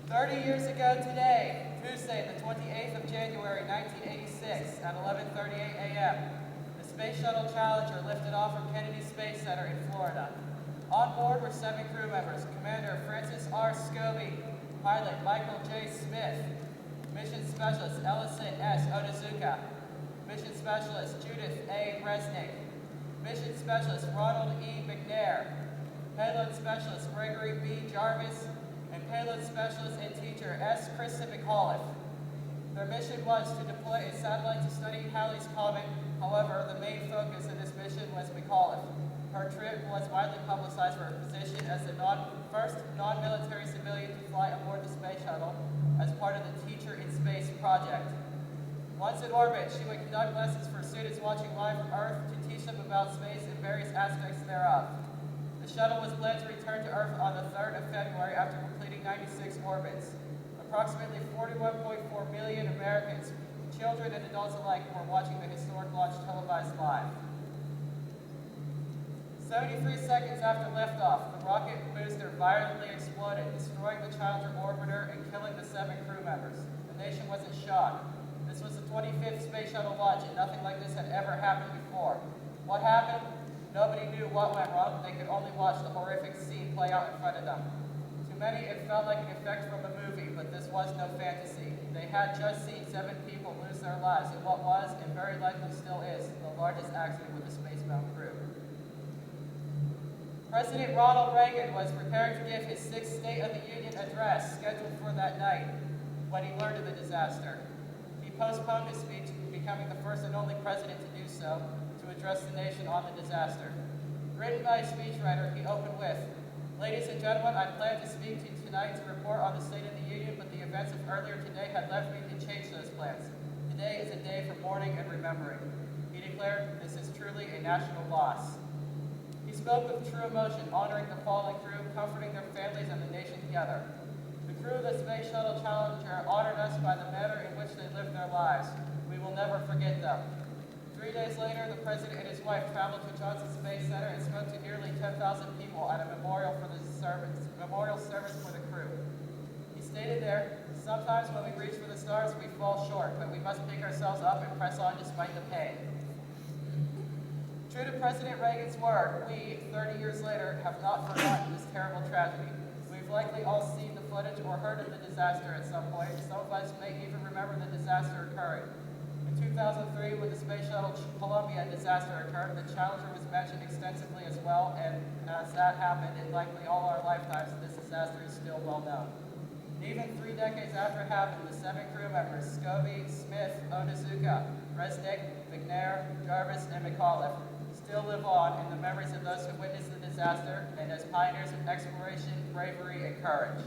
30 years ago today, Tuesday, the 28th of January, 1986, at 11:38 a.m., the Space Shuttle Challenger lifted off from Kennedy Space Center in Florida. On board were 7 crew members: Commander Francis R. Scobie, pilot Michael J. Smith, Mission Specialist Ellison S. Odazuka, Mission Specialist Judith A. Resnick, Mission Specialist Ronald E. McNair, Payload Specialist Gregory B. Jarvis, and Payload Specialist and Teacher S. Krista McAuliffe. Their mission was to deploy a satellite to study Halley's Comet. However, the main focus of this mission was McAuliffe. Her trip was widely publicized for her position as the first non-military civilian to fly aboard the Space Shuttle as part of the Teacher in Space project. Once in orbit, she would conduct lessons for students watching live from Earth to teach them about space and various aspects thereof. The shuttle was planned to return to Earth on the 3rd of February after completing 96 orbits. Approximately 41.4 million Americans, children and adults alike, were watching the historic launch televised live. 73 seconds after liftoff, the rocket booster violently exploded, destroying the Challenger orbiter and killing the 7 crew members. The nation was in shock. This was the 25th Space Shuttle launch, and nothing like this had ever happened before. What happened? Nobody knew what went wrong. They could only watch the horrific scene play out in front of them. To many, it felt like an effect from a movie, but this was no fantasy. They had just seen 7 people lose their lives in what was, and very likely still is, the largest accident with a spacebound crew. President Ronald Reagan was preparing to give his 6th State of the Union address scheduled for that night when he learned of the disaster. He postponed his speech, becoming the first and only president to do so, to address the nation on the disaster. Written by a speechwriter, he opened with, "Ladies and gentlemen, I planned to speak to you tonight to report on the State of the Union, but the events of earlier today had left me to change those plans. Today is a day for mourning and remembering." He declared, "This is truly a national loss." He spoke with true emotion, honoring the fallen crew, comforting their families and the nation together. The crew of the Space Shuttle Challenger honored us by the manner in which they lived their lives. We will never forget them. 3 days later, the President and his wife traveled to Johnson Space Center and spoke to nearly 10,000 people at a memorial service for the crew. He stated there, "Sometimes when we reach for the stars, we fall short, but we must pick ourselves up and press on despite the pain." True to President Reagan's word, we, 30 years later, have not forgotten this terrible tragedy. We've likely all seen the footage or heard of the disaster at some point. Some of us may even remember the disaster occurring. In 2003, when the Space Shuttle Columbia disaster occurred, the Challenger was mentioned extensively as well, and as that happened in likely all our lifetimes, this disaster is still well known. And even 3 decades after it happened, the 7 crew members, Scobie, Smith, Odazuka, Resnick, McNair, Jarvis, and McAuliffe, still live on in the memories of those who witnessed the disaster and as pioneers of exploration, bravery, and courage.